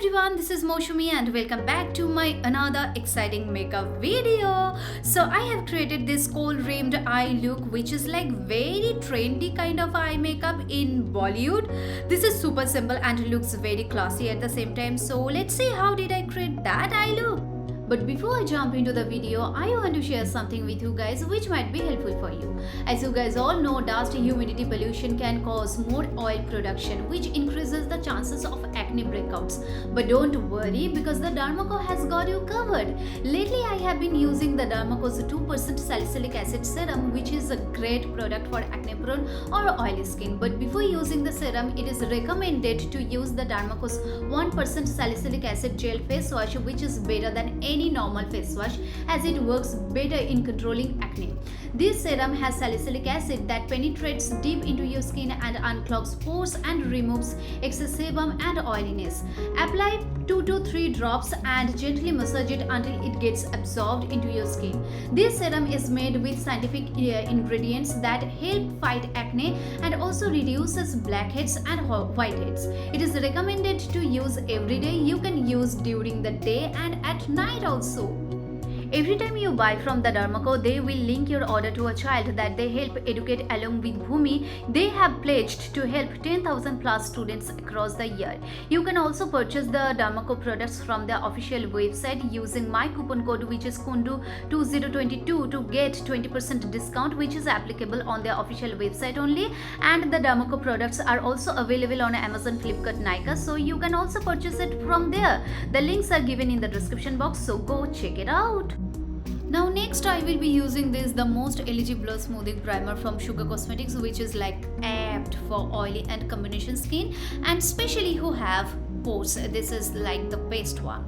everyone, this is Mousumi and welcome back to my another exciting makeup video. So I have created this Kohl rimmed eye look, which is like very trendy kind of eye makeup in Bollywood. This is super simple and looks very classy at the same time. So let's see how did I create that eye look. But before I jump into the video, I want to share something with you guys which might be helpful for you. As you guys all know, dust, humidity, pollution can cause more oil production, which increases the chances of acne breakouts. But don't worry, because the Dermaco has got you covered. Lately, I have been using the Dermaco's 2% salicylic acid serum, which is a great product for acne prone or oily skin. But before using the serum, it is recommended to use the Dermaco's 1% salicylic acid gel face wash, which is better than any normal face wash as it works better in controlling acne. This serum has salicylic acid that penetrates deep into your skin and unclogs pores and removes excess sebum and oiliness. Apply 2 to 3 drops and gently massage it until it gets absorbed into your skin. This serum is made with scientific ingredients that help fight acne and also reduces blackheads and whiteheads. It is recommended to use every day. You can use during the day and at night also. Every time you buy from the Dermaco, they will link your order to a child that they help educate along with Bhumi. They have pledged to help 10,000 plus students across the year. You can also purchase the Dermaco products from their official website using my coupon code, which is Kundu2022, to get 20% discount, which is applicable on their official website only. And the Dermaco products are also available on Amazon, Flipkart, Nykaa, so you can also purchase it from there. The links are given in the description box, so go check it out. Now next I will be using the most Eligiblur smoothing primer from Sugar Cosmetics, which is like apt for oily and combination skin and especially who have pores. This is like the best one.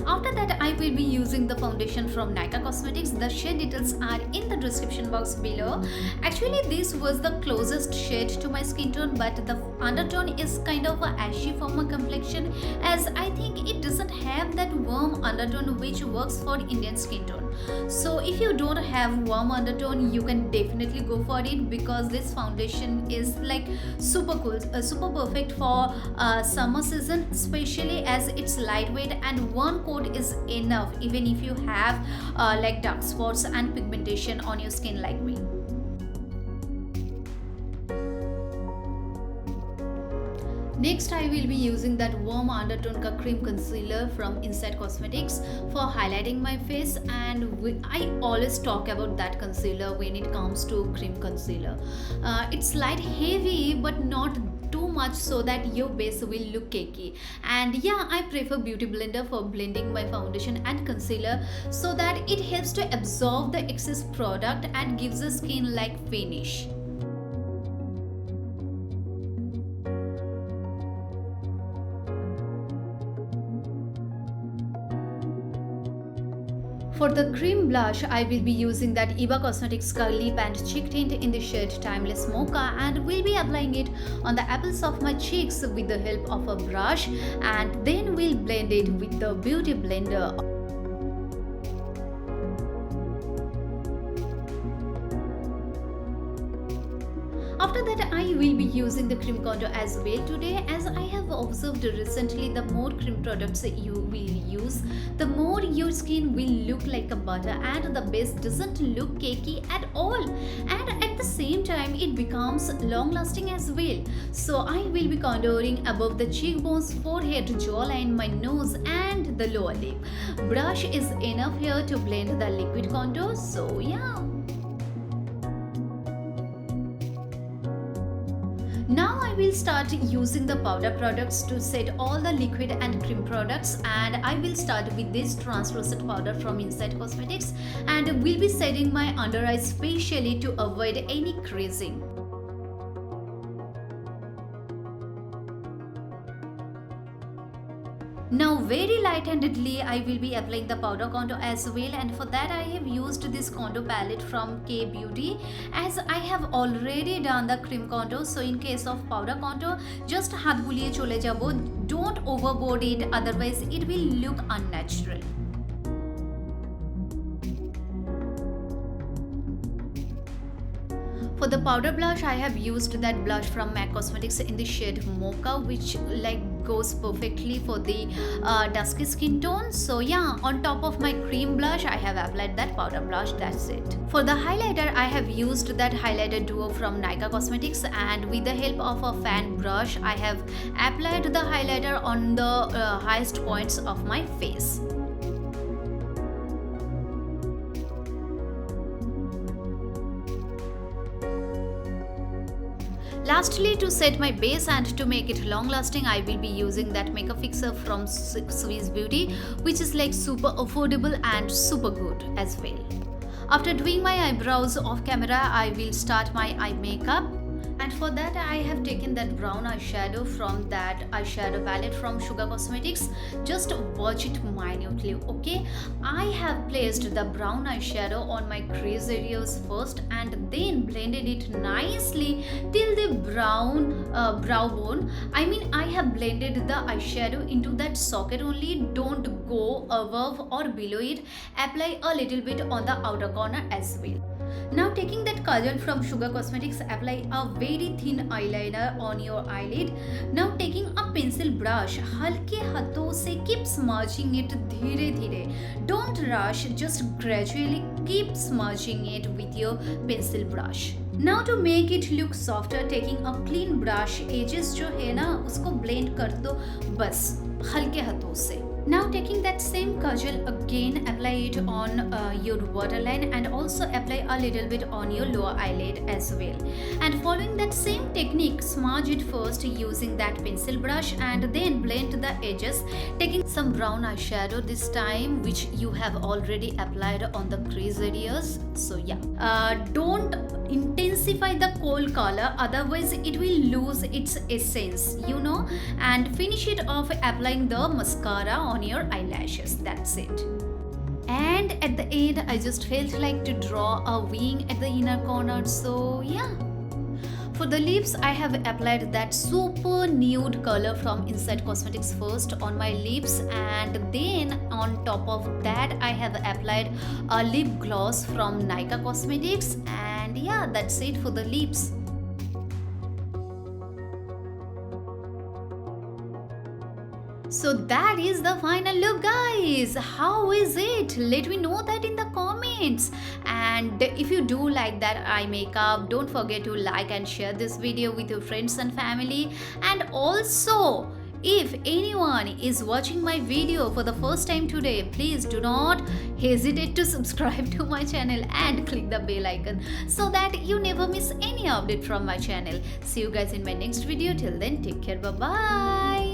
After that, I will be using the foundation from Nykaa Cosmetics. The shade details are in the description box below. Actually, this was the closest shade to my skin tone, but the undertone is kind of a ashy for my complexion, as I think it doesn't have that warm undertone which works for Indian skin tone. So if you don't have warm undertone, you can definitely go for it, because this foundation is like super cool, super perfect for summer season, especially as it's lightweight and one coat is enough even if you have like dark spots and pigmentation on your skin like me. Next, I will be using that warm undertone cream concealer from Inside Cosmetics for highlighting my face, and I always talk about that concealer when it comes to cream concealer. It's light heavy but not too much so that your base will look cakey. And yeah, I prefer Beauty Blender for blending my foundation and concealer so that it helps to absorb the excess product and gives the skin like finish. For the cream blush, I will be using that Eva Cosmetics Lip and Cheek Tint in the shade Timeless Mocha, and will be applying it on the apples of my cheeks with the help of a brush, and then we'll blend it with the Beauty Blender. After that, I will be using the cream contour as well today, as I have observed recently, the more cream products you will use, the more your skin will look like a butter and the base doesn't look cakey at all, and at the same time it becomes long lasting as well. So I will be contouring above the cheekbones, forehead, jawline, my nose and the lower lip. Brush is enough here to blend the liquid contour, so yeah. Now I will start using the powder products to set all the liquid and cream products, and I will start with this translucent powder from Inside Cosmetics, and will be setting my under eyes specially to avoid any creasing. Now very light-handedly I will be applying the powder contour as well, and for that I have used this contour palette from K Beauty, as I have already done the cream contour. So in case of powder contour, just हाथ बुलिए चले जाबो, don't overboard it, otherwise it will look unnatural. For For the powder blush, I have used that blush from MAC Cosmetics in the shade Mocha, which like goes perfectly for the dusky skin tone. So yeah, on top of my cream blush, I have applied that powder blush. That's it. For the highlighter, I have used that highlighter duo from Nykaa Cosmetics, and with the help of a fan brush, I have applied the highlighter on the highest points of my face. Lastly, to set my base and to make it long lasting, I will be using that makeup fixer from Swiss Beauty, which is like super affordable and super good as well. After doing my eyebrows off camera, I will start my eye makeup. And for that, I have taken that brown eyeshadow from that eyeshadow palette from Sugar Cosmetics. Just watch it minutely, okay? I have placed the brown eyeshadow on my crease areas first and then blended it nicely till the brown brow bone. I mean, I have blended the eyeshadow into that socket only. Don't go above or below it. Apply a little bit on the outer corner as well. Now taking that kajal from Sugar Cosmetics, apply a very thin eyeliner on your eyelid. Now taking a pencil brush, halke hathon se keep smudging it dheere dheere. Don't rush, just gradually keep smudging it with your pencil brush. Now to make it look softer, taking a clean brush, edges जो है ना उसको blend कर दो बस हल्के हाथों से. Now taking that same kajal again, apply it on your waterline and also apply a little bit on your lower eyelid as well. And following that same technique, smudge it first using that pencil brush and then blend the edges, taking some brown eyeshadow this time, which you have already applied on the crease areas. So yeah, don't intensify the Kohl color, otherwise it will lose its essence, you know. And finish it off applying the mascara on your eyelashes. That's it. And at the end, I just felt like to draw a wing at the inner corner. So yeah. For the lips, I have applied that super nude color from Inside Cosmetics first on my lips, and then on top of that I have applied a lip gloss from Nykaa Cosmetics, and yeah, that's it for the lips. So that is the final look, guys. How is it? Let me know that in the comments. And if you do like that eye makeup, don't forget to like and share this video with your friends and family. And also, if anyone is watching my video for the first time today, please do not hesitate to subscribe to my channel and click the bell icon so that you never miss any update from my channel. See you guys in my next video. Till then, take care. Bye bye.